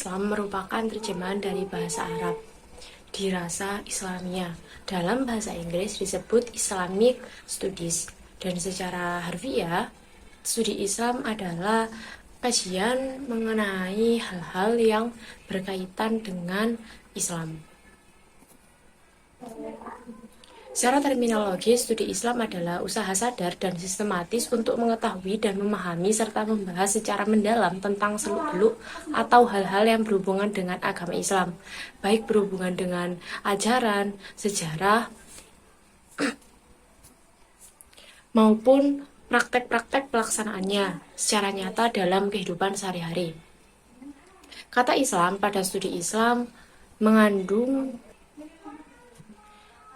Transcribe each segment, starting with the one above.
Islam merupakan terjemahan dari bahasa Arab, dirasa Islamia. Dalam bahasa Inggris disebut Islamic Studies, dan secara harfiah, studi Islam adalah kajian mengenai hal-hal yang berkaitan dengan Islam. Secara terminologi, studi Islam adalah usaha sadar dan sistematis untuk mengetahui dan memahami serta membahas secara mendalam tentang seluk-beluk atau hal-hal yang berhubungan dengan agama Islam, baik berhubungan dengan ajaran, sejarah, maupun praktek-praktek pelaksanaannya secara nyata dalam kehidupan sehari-hari. Kata Islam pada studi Islam mengandung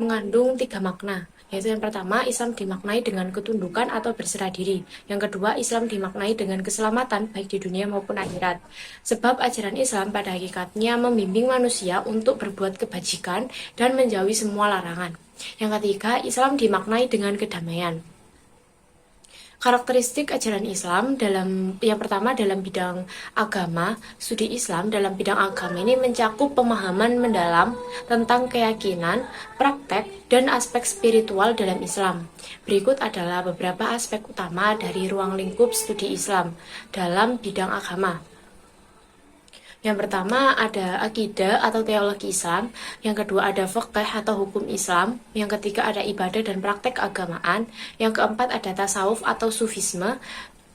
3 makna, yaitu yang pertama, Islam dimaknai dengan ketundukan atau berserah diri. Yang kedua, Islam dimaknai dengan keselamatan baik di dunia maupun akhirat. Sebab ajaran Islam pada hakikatnya membimbing manusia untuk berbuat kebajikan dan menjauhi semua larangan. Yang ketiga, Islam dimaknai dengan kedamaian. Karakteristik ajaran Islam yang pertama dalam bidang agama, studi Islam dalam bidang agama ini mencakup pemahaman mendalam tentang keyakinan, praktek, dan aspek spiritual dalam Islam. Berikut adalah beberapa aspek utama dari ruang lingkup studi Islam dalam bidang agama. Yang pertama ada akidah atau teologi Islam, yang kedua ada fiqh atau hukum Islam, yang ketiga ada ibadah dan praktek keagamaan, yang keempat ada tasawuf atau sufisme,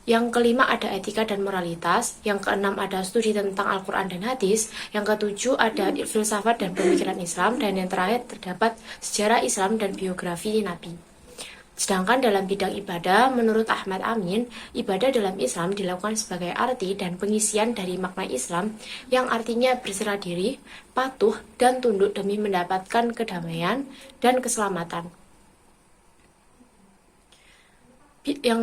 yang kelima ada etika dan moralitas, yang keenam ada studi tentang Al-Quran dan hadis, yang ketujuh ada filsafat dan pemikiran Islam, dan yang terakhir terdapat sejarah Islam dan biografi Nabi. Sedangkan dalam bidang ibadah, menurut Ahmad Amin, ibadah dalam Islam dilakukan sebagai arti dan pengisian dari makna Islam yang artinya berserah diri, patuh, dan tunduk demi mendapatkan kedamaian dan keselamatan. Yang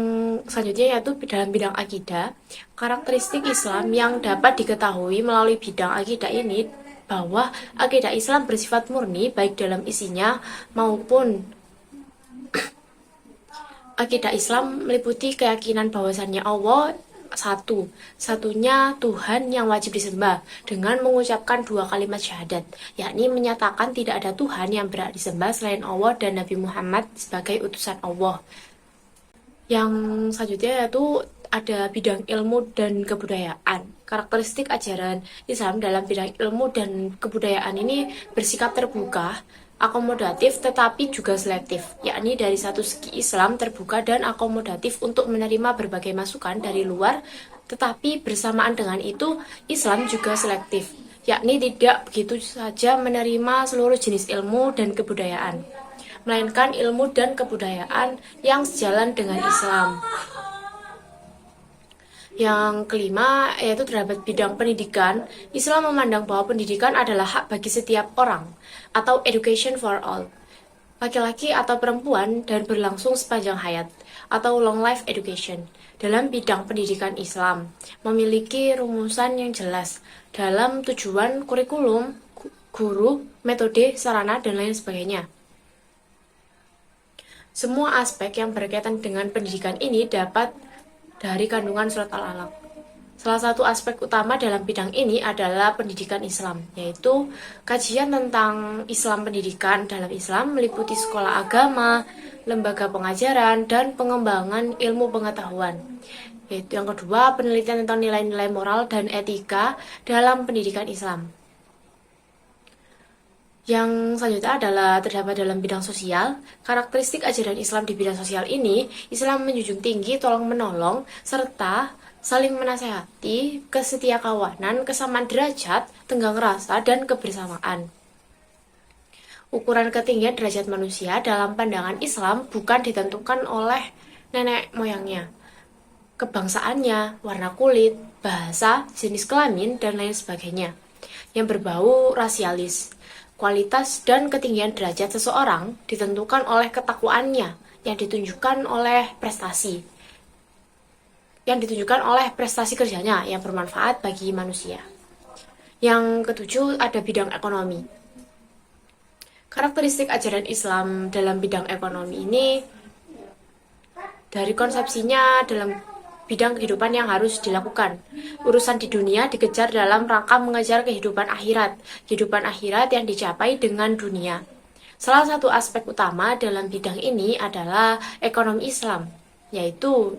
selanjutnya yaitu dalam bidang akidah, karakteristik Islam yang dapat diketahui melalui bidang akidah ini bahwa akidah Islam bersifat murni baik dalam isinya maupun akidah Islam meliputi keyakinan bahwasannya Allah satunya Tuhan yang wajib disembah dengan mengucapkan 2 kalimat syahadat, yakni menyatakan tidak ada Tuhan yang berhak disembah selain Allah dan Nabi Muhammad sebagai utusan Allah. Yang selanjutnya yaitu ada bidang ilmu dan kebudayaan. Karakteristik ajaran Islam dalam bidang ilmu dan kebudayaan ini bersikap terbuka, akomodatif tetapi juga selektif, yakni dari satu segi Islam terbuka dan akomodatif untuk menerima berbagai masukan dari luar, tetapi bersamaan dengan itu Islam juga selektif, yakni tidak begitu saja menerima seluruh jenis ilmu dan kebudayaan, melainkan ilmu dan kebudayaan yang sejalan dengan Islam. Yang kelima yaitu terdapat bidang pendidikan. Islam memandang bahwa pendidikan adalah hak bagi setiap orang atau education for all, laki-laki atau perempuan, dan berlangsung sepanjang hayat atau long life education. Dalam bidang pendidikan Islam memiliki rumusan yang jelas dalam tujuan, kurikulum, guru, metode, sarana, dan lain sebagainya. Semua aspek yang berkaitan dengan pendidikan ini dapat dari kandungan surat Al-Alaq. Salah satu aspek utama dalam bidang ini adalah pendidikan Islam, yaitu kajian tentang Islam. Pendidikan dalam Islam meliputi sekolah agama, lembaga pengajaran, dan pengembangan ilmu pengetahuan. Yaitu yang kedua, penelitian tentang nilai-nilai moral dan etika dalam pendidikan Islam. Yang selanjutnya adalah terdapat dalam bidang sosial. Karakteristik ajaran Islam di bidang sosial ini, Islam menjunjung tinggi tolong-menolong, serta saling menasehati, kesetiakawanan, kesamaan derajat, tenggang rasa, dan kebersamaan. Ukuran ketinggian derajat manusia dalam pandangan Islam bukan ditentukan oleh nenek moyangnya, kebangsaannya, warna kulit, bahasa, jenis kelamin, dan lain sebagainya, yang berbau rasialis. Kualitas dan ketinggian derajat seseorang ditentukan oleh ketakwaannya yang ditunjukkan oleh prestasi kerjanya yang bermanfaat bagi manusia. Yang ketujuh ada bidang ekonomi. Karakteristik ajaran Islam dalam bidang ekonomi ini dari konsepsinya dalam bidang kehidupan yang harus dilakukan. Urusan di dunia dikejar dalam rangka mengejar kehidupan akhirat yang dicapai dengan dunia. Salah satu aspek utama dalam bidang ini adalah ekonomi Islam, yaitu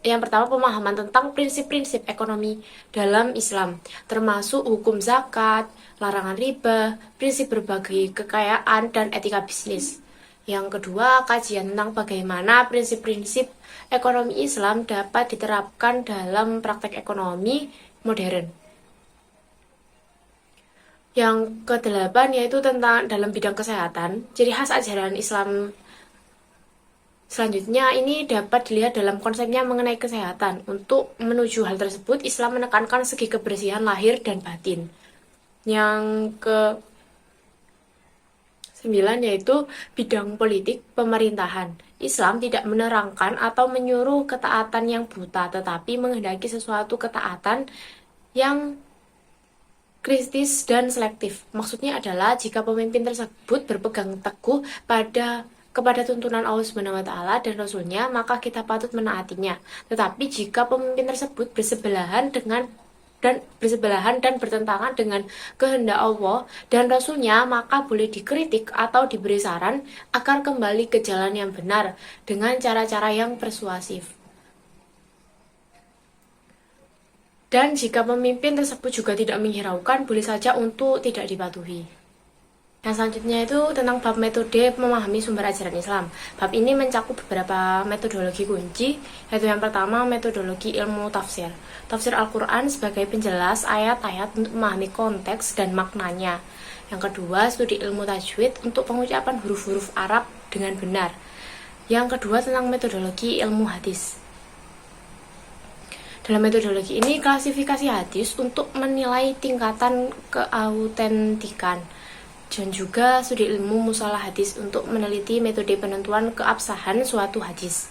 yang pertama pemahaman tentang prinsip-prinsip ekonomi dalam Islam, termasuk hukum zakat, larangan riba, prinsip berbagi kekayaan, dan etika bisnis. Yang kedua, kajian tentang bagaimana prinsip-prinsip ekonomi Islam dapat diterapkan dalam praktek ekonomi modern. Yang kedelapan yaitu tentang dalam bidang kesehatan, ciri khas ajaran Islam selanjutnya ini dapat dilihat dalam konsepnya mengenai kesehatan. Untuk menuju hal tersebut, Islam menekankan segi kebersihan lahir dan batin. Yang ke 9 yaitu bidang politik pemerintahan. Islam tidak menerangkan atau menyuruh ketaatan yang buta, tetapi menghendaki sesuatu ketaatan yang kritis dan selektif. Maksudnya adalah jika pemimpin tersebut berpegang teguh kepada tuntunan Allah Subhanahu wa taala dan Rasul-Nya, maka kita patut menaatinya. Tetapi jika pemimpin tersebut bersebelahan dan bertentangan dengan kehendak Allah dan Rasul-Nya, maka boleh dikritik atau diberi saran agar kembali ke jalan yang benar dengan cara-cara yang persuasif. Dan jika pemimpin tersebut juga tidak menghiraukan, boleh saja untuk tidak dipatuhi. Yang selanjutnya itu tentang bab metode memahami sumber ajaran Islam. Bab ini mencakup beberapa metodologi kunci, yaitu yang pertama metodologi ilmu tafsir. Tafsir Al-Quran sebagai penjelas ayat-ayat untuk memahami konteks dan maknanya. Yang kedua, studi ilmu tajwid untuk pengucapan huruf-huruf Arab dengan benar. Yang kedua, tentang metodologi ilmu hadis. Dalam metodologi ini, klasifikasi hadis untuk menilai tingkatan keautentikan. Dan juga studi ilmu mustalah hadis untuk meneliti metode penentuan keabsahan suatu hadis.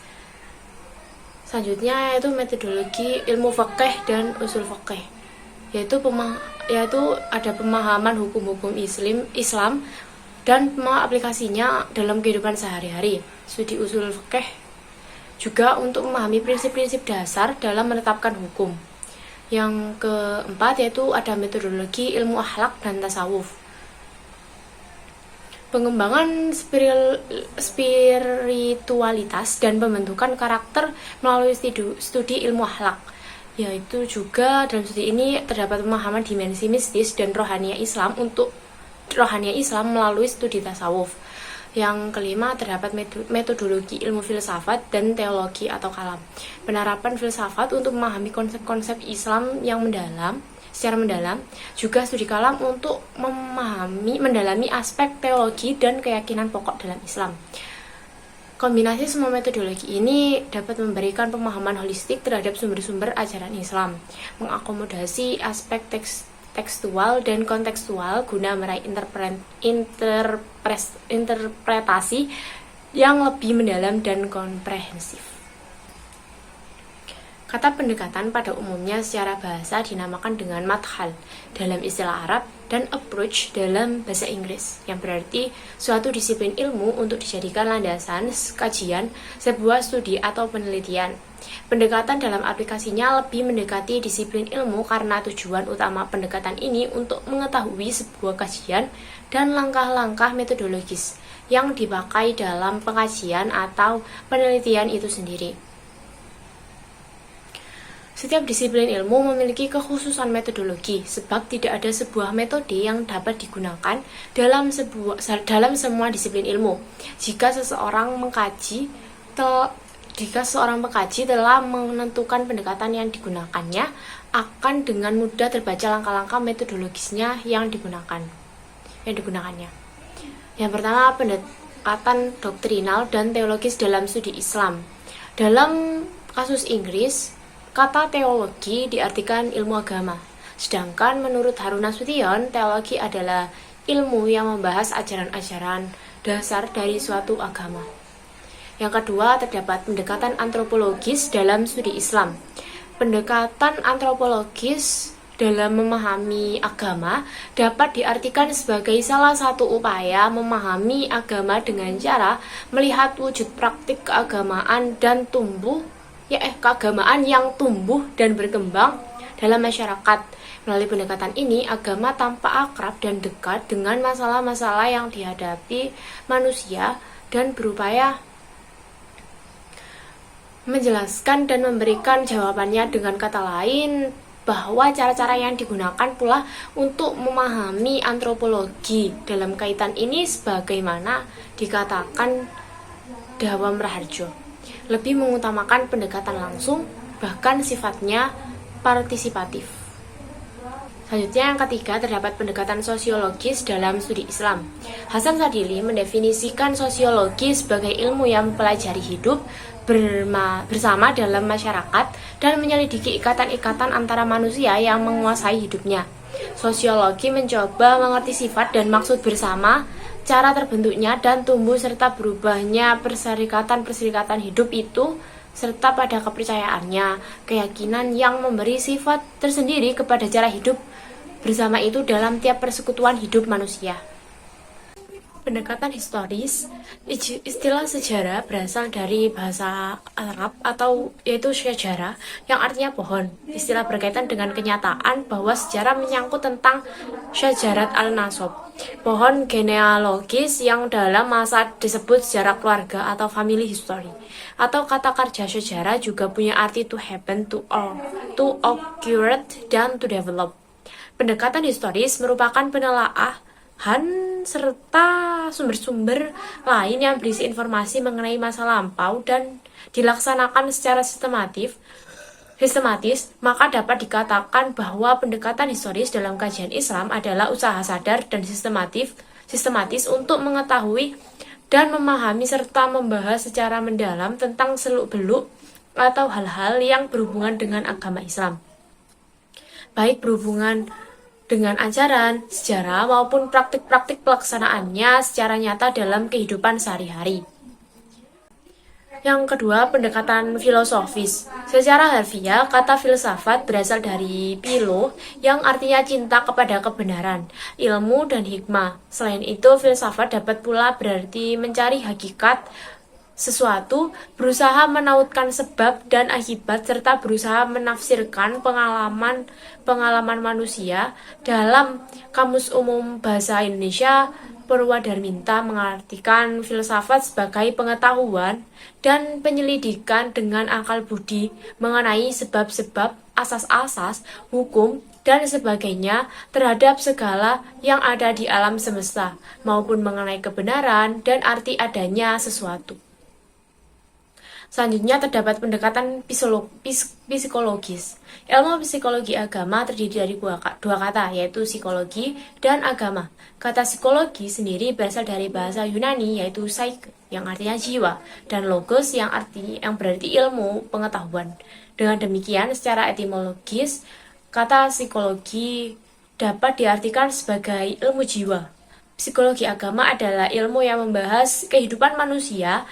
Selanjutnya yaitu metodologi ilmu fiqh dan usul fiqh, yaitu ada pemahaman hukum-hukum Islam dan aplikasinya dalam kehidupan sehari-hari. Studi usul fiqh juga untuk memahami prinsip-prinsip dasar dalam menetapkan hukum. Yang keempat yaitu ada metodologi ilmu akhlak dan tasawuf. Pengembangan spiritualitas dan pembentukan karakter melalui studi ilmu akhlak. Yaitu juga dalam studi ini terdapat pemahaman dimensi mistis dan rohania Islam melalui studi tasawuf. Yang kelima terdapat metodologi ilmu filsafat dan teologi atau kalam. Penerapan filsafat untuk memahami konsep-konsep Islam yang secara mendalam. Juga studi kalam untuk mendalami aspek teologi dan keyakinan pokok dalam Islam. Kombinasi semua metodologi ini dapat memberikan pemahaman holistik terhadap sumber-sumber ajaran Islam, mengakomodasi aspek tekstual dan kontekstual guna meraih interpretasi yang lebih mendalam dan komprehensif. Kata pendekatan pada umumnya secara bahasa dinamakan dengan madkhal dalam istilah Arab dan approach dalam bahasa Inggris, yang berarti suatu disiplin ilmu untuk dijadikan landasan kajian sebuah studi atau penelitian. Pendekatan dalam aplikasinya lebih mendekati disiplin ilmu karena tujuan utama pendekatan ini untuk mengetahui sebuah kajian dan langkah-langkah metodologis yang dipakai dalam pengkajian atau penelitian itu sendiri. Setiap disiplin ilmu memiliki kekhususan metodologi, sebab tidak ada sebuah metode yang dapat digunakan dalam semua disiplin ilmu. Jika seseorang pengkaji telah menentukan pendekatan yang digunakannya, akan dengan mudah terbaca langkah-langkah metodologisnya yang digunakannya. Yang pertama, pendekatan doktrinal dan teologis dalam studi Islam. Dalam kasus Inggris, kata teologi diartikan ilmu agama. Sedangkan menurut Harun Nasution, teologi adalah ilmu yang membahas ajaran-ajaran dasar dari suatu agama. Yang kedua, terdapat pendekatan antropologis dalam studi Islam. Pendekatan antropologis dalam memahami agama dapat diartikan sebagai salah satu upaya memahami agama dengan cara melihat wujud praktik keagamaan dan tumbuh keagamaan yang tumbuh dan berkembang dalam masyarakat. Melalui pendekatan ini, agama tampak akrab dan dekat dengan masalah-masalah yang dihadapi manusia dan berupaya menjelaskan dan memberikan jawabannya. Dengan kata lain, bahwa cara-cara yang digunakan pula untuk memahami antropologi dalam kaitan ini sebagaimana dikatakan Dawam Raharjo, lebih mengutamakan pendekatan langsung, bahkan sifatnya partisipatif. Selanjutnya yang ketiga, terdapat pendekatan sosiologis dalam studi Islam. Hasan Sadili mendefinisikan sosiologi sebagai ilmu yang mempelajari hidup bersama dalam masyarakat dan menyelidiki ikatan-ikatan antara manusia yang menguasai hidupnya. Sosiologi mencoba mengerti sifat dan maksud bersama, cara terbentuknya dan tumbuh serta berubahnya perserikatan-perserikatan hidup itu, serta pada kepercayaannya, keyakinan yang memberi sifat tersendiri kepada cara hidup bersama itu dalam tiap persekutuan hidup manusia. Pendekatan historis, istilah sejarah berasal dari bahasa Arab atau yaitu syajarah yang artinya pohon. Istilah berkaitan dengan kenyataan bahwa sejarah menyangkut tentang syajarat al-nasab, pohon genealogis yang dalam masa disebut sejarah keluarga atau family history. Atau kata kerja sejarah juga punya arti to happen, to occur, dan to develop. Pendekatan historis merupakan penelaahan serta sumber-sumber lain yang berisi informasi mengenai masa lampau dan dilaksanakan secara sistematis, maka dapat dikatakan bahwa pendekatan historis dalam kajian Islam adalah usaha sadar dan sistematis untuk mengetahui dan memahami serta membahas secara mendalam tentang seluk-beluk atau hal-hal yang berhubungan dengan agama Islam, baik berhubungan dengan ajaran, sejarah, maupun praktik-praktik pelaksanaannya secara nyata dalam kehidupan sehari-hari. Yang kedua, pendekatan filosofis. Secara harfiah, kata filsafat berasal dari philo yang artinya cinta kepada kebenaran, ilmu, dan hikmah. Selain itu, filsafat dapat pula berarti mencari hakikat sesuatu, berusaha menautkan sebab dan akibat, serta berusaha menafsirkan pengalaman manusia. Dalam Kamus Umum Bahasa Indonesia, Purwadarminta mengartikan filsafat sebagai pengetahuan dan penyelidikan dengan akal budi mengenai sebab-sebab, asas-asas, hukum, dan sebagainya terhadap segala yang ada di alam semesta, maupun mengenai kebenaran dan arti adanya sesuatu. Selanjutnya terdapat pendekatan psikologis. Ilmu psikologi agama terdiri dari dua kata, yaitu psikologi dan agama. Kata psikologi sendiri berasal dari bahasa Yunani, yaitu psyche, yang artinya jiwa, dan logos yang berarti ilmu, pengetahuan. Dengan demikian, secara etimologis, kata psikologi dapat diartikan sebagai ilmu jiwa. Psikologi agama adalah ilmu yang membahas kehidupan manusia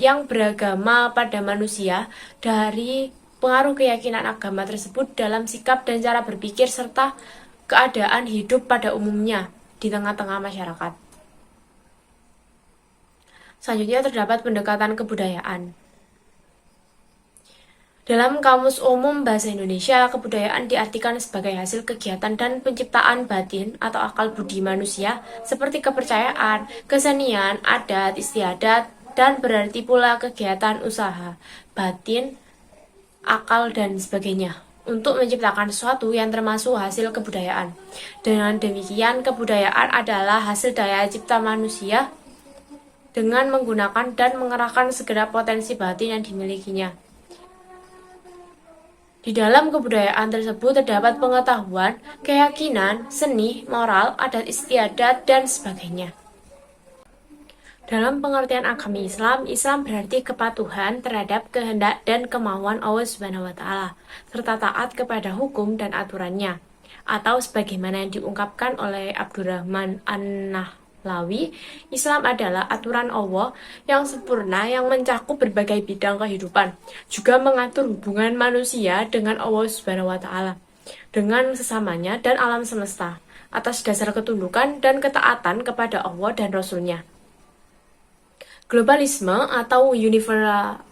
yang beragama pada manusia dari pengaruh keyakinan agama tersebut dalam sikap dan cara berpikir serta keadaan hidup pada umumnya di tengah-tengah masyarakat. Selanjutnya terdapat pendekatan kebudayaan. Dalam Kamus Umum Bahasa Indonesia, kebudayaan diartikan sebagai hasil kegiatan dan penciptaan batin atau akal budi manusia seperti kepercayaan, kesenian, adat, istiadat, dan berarti pula kegiatan usaha, batin, akal, dan sebagainya untuk menciptakan sesuatu yang termasuk hasil kebudayaan. Dengan demikian, kebudayaan adalah hasil daya cipta manusia dengan menggunakan dan mengerahkan segenap potensi batin yang dimilikinya. Di dalam kebudayaan tersebut terdapat pengetahuan, keyakinan, seni, moral, adat istiadat, dan sebagainya. Dalam pengertian agama Islam berarti kepatuhan terhadap kehendak dan kemauan Allah Subhanahu wa Ta'ala, serta taat kepada hukum dan aturannya. Atau sebagaimana yang diungkapkan oleh Abdurrahman An-Nahlawi, Islam adalah aturan Allah yang sempurna yang mencakup berbagai bidang kehidupan, juga mengatur hubungan manusia dengan Allah Subhanahu wa Ta'ala, dengan sesamanya dan alam semesta, atas dasar ketundukan dan ketaatan kepada Allah dan Rasul-Nya. Globalisme atau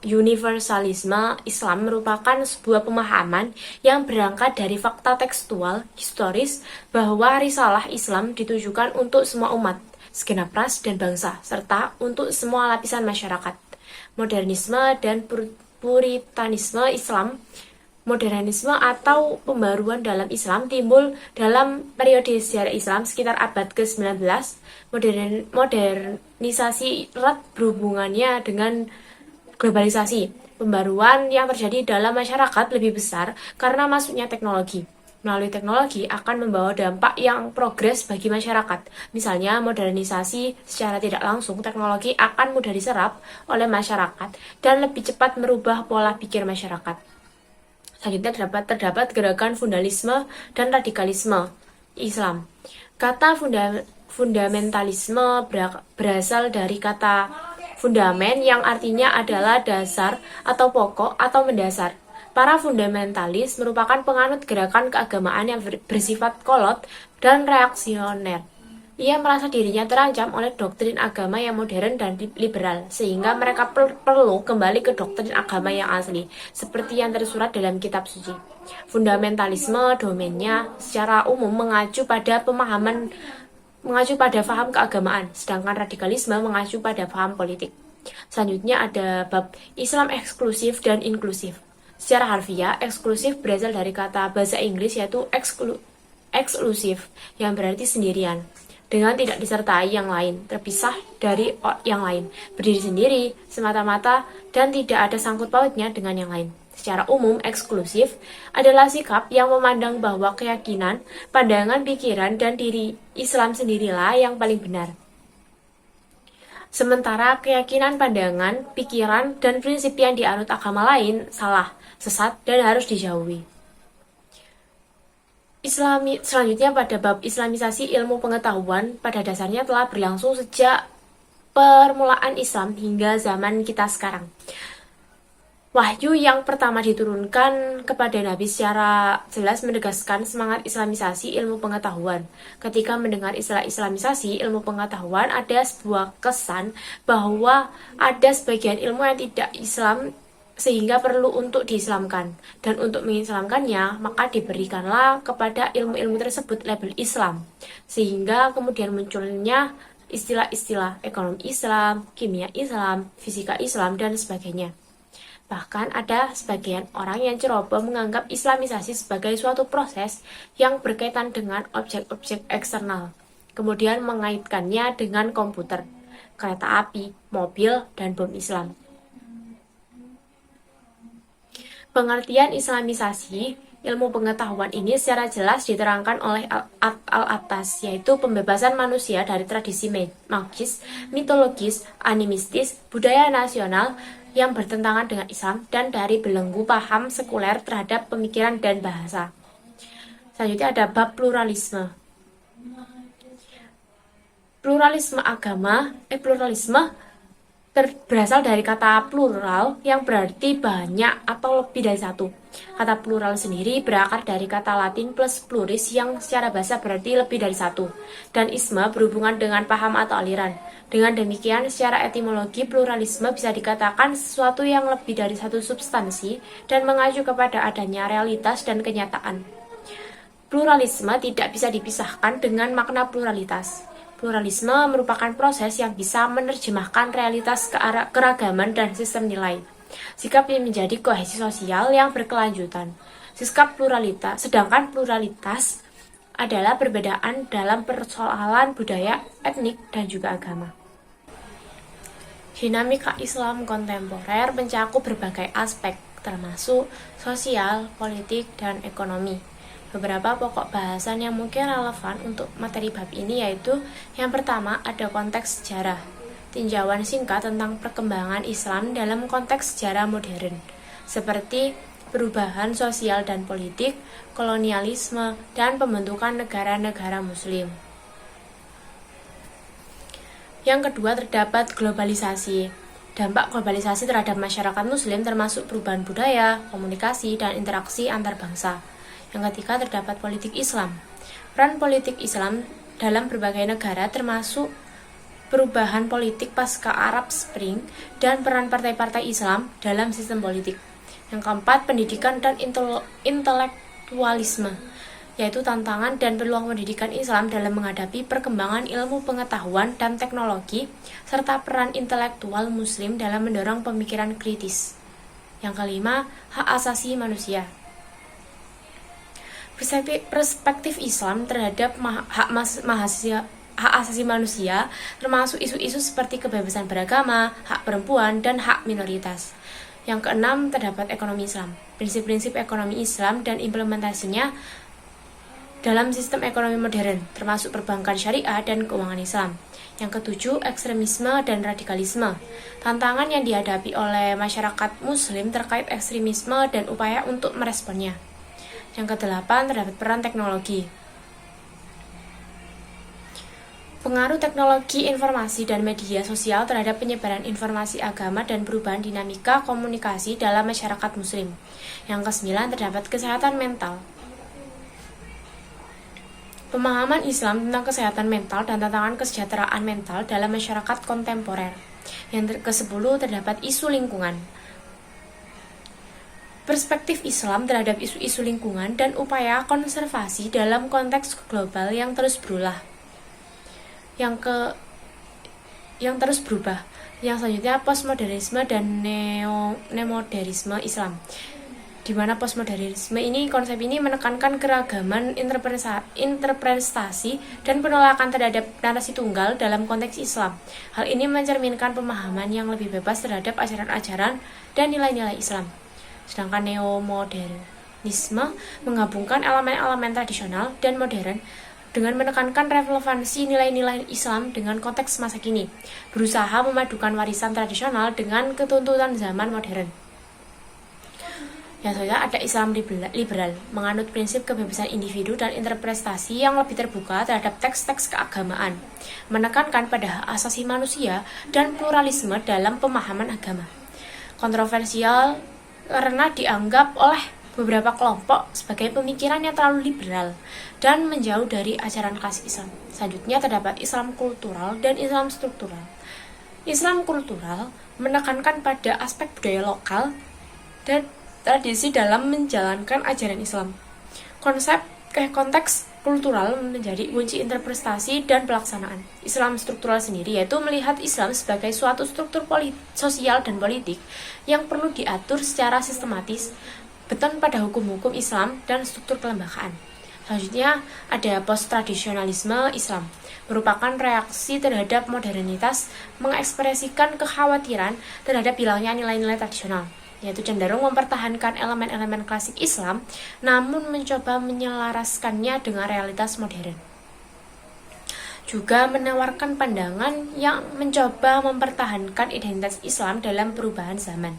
universalisme Islam merupakan sebuah pemahaman yang berangkat dari fakta tekstual, historis, bahwa risalah Islam ditujukan untuk semua umat, segenap ras dan bangsa, serta untuk semua lapisan masyarakat. Modernisme dan puritanisme Islam. Modernisme atau pembaruan dalam Islam timbul dalam periode sejarah Islam sekitar abad ke-19. Modernisasi erat berhubungannya dengan globalisasi. Pembaruan yang terjadi dalam masyarakat lebih besar karena masuknya teknologi. Melalui teknologi akan membawa dampak yang progres bagi masyarakat. Misalnya, modernisasi secara tidak langsung, teknologi akan mudah diserap oleh masyarakat dan lebih cepat merubah pola pikir masyarakat. Selanjutnya terdapat gerakan fundamentalisme dan radikalisme Islam. Kata fundamentalisme berasal dari kata fundamen yang artinya adalah dasar atau pokok atau mendasar. Para fundamentalis merupakan penganut gerakan keagamaan yang bersifat kolot dan reaksioner. Ia merasa dirinya terancam oleh doktrin agama yang modern dan liberal, sehingga mereka perlu kembali ke doktrin agama yang asli, seperti yang tersurat dalam kitab suci. Fundamentalisme domainnya secara umum mengacu pada faham keagamaan, sedangkan radikalisme mengacu pada faham politik. Selanjutnya ada bab Islam eksklusif dan inklusif. Secara harfiah, eksklusif berasal dari kata bahasa Inggris yaitu eksklusif, yang berarti sendirian, dengan tidak disertai yang lain, terpisah dari yang lain, berdiri sendiri, semata-mata, dan tidak ada sangkut pautnya dengan yang lain. Secara umum, eksklusif adalah sikap yang memandang bahwa keyakinan, pandangan, pikiran, dan diri Islam sendirilah yang paling benar. Sementara keyakinan, pandangan, pikiran, dan prinsip yang dianut agama lain salah, sesat, dan harus dijauhi. Selanjutnya pada bab Islamisasi ilmu pengetahuan pada dasarnya telah berlangsung sejak permulaan Islam hingga zaman kita sekarang. Wahyu yang pertama diturunkan kepada Nabi secara jelas menegaskan semangat Islamisasi ilmu pengetahuan. Ketika mendengar istilah Islamisasi ilmu pengetahuan, ada sebuah kesan bahwa ada sebagian ilmu yang tidak Islam sehingga perlu untuk diislamkan, dan untuk mengislamkannya maka diberikanlah kepada ilmu-ilmu tersebut label Islam, sehingga kemudian munculnya istilah-istilah ekonomi Islam, kimia Islam, fisika Islam, dan sebagainya. Bahkan ada sebagian orang yang ceroboh menganggap Islamisasi sebagai suatu proses yang berkaitan dengan objek-objek eksternal, kemudian mengaitkannya dengan komputer, kereta api, mobil, dan bom Islam. Pengertian Islamisasi ilmu pengetahuan ini secara jelas diterangkan oleh al-atas, yaitu pembebasan manusia dari tradisi magis, mitologis, animistis, budaya nasional yang bertentangan dengan Islam, dan dari belenggu paham sekuler terhadap pemikiran dan bahasa. Selanjutnya ada bab pluralisme. Pluralisme berasal dari kata plural yang berarti banyak atau lebih dari satu. Kata plural sendiri berakar dari kata Latin plus pluris yang secara bahasa berarti lebih dari satu, dan isme berhubungan dengan paham atau aliran. Dengan demikian, secara etimologi pluralisme bisa dikatakan sesuatu yang lebih dari satu substansi dan mengacu kepada adanya realitas dan kenyataan. Pluralisme tidak bisa dipisahkan dengan makna pluralitas. Pluralisme merupakan proses yang bisa menerjemahkan realitas keragaman dan sistem nilai. Sikap yang menjadi kohesi sosial yang berkelanjutan. Sedangkan pluralitas adalah perbedaan dalam persoalan budaya, etnik, dan juga agama. Dinamika Islam kontemporer mencakup berbagai aspek, termasuk sosial, politik, dan ekonomi. Beberapa pokok bahasan yang mungkin relevan untuk materi bab ini yaitu yang pertama ada konteks sejarah, tinjauan singkat tentang perkembangan Islam dalam konteks sejarah modern, seperti perubahan sosial dan politik, kolonialisme, dan pembentukan negara-negara muslim. Yang kedua terdapat globalisasi. Dampak globalisasi terhadap masyarakat muslim termasuk perubahan budaya, komunikasi, dan interaksi antar bangsa. Yang ketiga terdapat politik Islam. Peran politik Islam dalam berbagai negara termasuk perubahan politik pasca Arab Spring, dan peran partai-partai Islam dalam sistem politik. Yang keempat, pendidikan dan intelektualisme, yaitu tantangan dan peluang pendidikan Islam dalam menghadapi perkembangan ilmu pengetahuan dan teknologi, serta peran intelektual Muslim dalam mendorong pemikiran kritis. Yang kelima, hak asasi manusia. Perspektif Islam terhadap hak asasi manusia, termasuk isu-isu seperti kebebasan beragama, hak perempuan, dan hak minoritas. Yang keenam, terdapat ekonomi Islam. Prinsip-prinsip ekonomi Islam dan implementasinya dalam sistem ekonomi modern, termasuk perbankan syariah dan keuangan Islam. Yang ketujuh, ekstremisme dan radikalisme. Tantangan yang dihadapi oleh masyarakat Muslim terkait ekstremisme dan upaya untuk meresponnya. Yang kedelapan, terdapat peran teknologi. Pengaruh teknologi informasi dan media sosial terhadap penyebaran informasi agama dan perubahan dinamika komunikasi dalam masyarakat Muslim. Yang kesembilan, terdapat kesehatan mental. Pemahaman Islam tentang kesehatan mental dan tantangan kesejahteraan mental dalam masyarakat kontemporer. Yang ke-10, terdapat isu lingkungan. Perspektif Islam terhadap isu-isu lingkungan dan upaya konservasi dalam konteks global yang terus berubah. Yang terus berubah. Yang selanjutnya, postmodernisme dan neomodernisme Islam. Di mana postmodernisme ini, konsep ini menekankan keragaman interpretasi dan penolakan terhadap narasi tunggal dalam konteks Islam. Hal ini mencerminkan pemahaman yang lebih bebas terhadap ajaran-ajaran dan nilai-nilai Islam. Sedangkan neomodernisme menggabungkan elemen-elemen tradisional dan modern dengan menekankan relevansi nilai-nilai Islam dengan konteks masa kini, berusaha memadukan warisan tradisional dengan ketuntutan zaman modern. Yang selanjutnya ada Islam liberal, menganut prinsip kebebasan individu dan interpretasi yang lebih terbuka terhadap teks-teks keagamaan, menekankan pada hak asasi manusia dan pluralisme dalam pemahaman agama. Kontroversial karena dianggap oleh beberapa kelompok sebagai pemikiran yang terlalu liberal dan menjauh dari ajaran klasik Islam. Selanjutnya terdapat Islam kultural dan Islam struktural. Islam kultural menekankan pada aspek budaya lokal dan tradisi dalam menjalankan ajaran Islam. Konteks kultural menjadi kunci interpretasi dan pelaksanaan. Islam struktural sendiri yaitu melihat Islam sebagai suatu struktur sosial dan politik yang perlu diatur secara sistematis, beton pada hukum-hukum Islam dan struktur kelembagaan. Selanjutnya ada post-tradisionalisme Islam, merupakan reaksi terhadap modernitas, mengekspresikan kekhawatiran terhadap hilangnya nilai-nilai tradisional, yaitu cenderung mempertahankan elemen-elemen klasik Islam, namun mencoba menyelaraskannya dengan realitas modern. Juga menawarkan pandangan yang mencoba mempertahankan identitas Islam dalam perubahan zaman.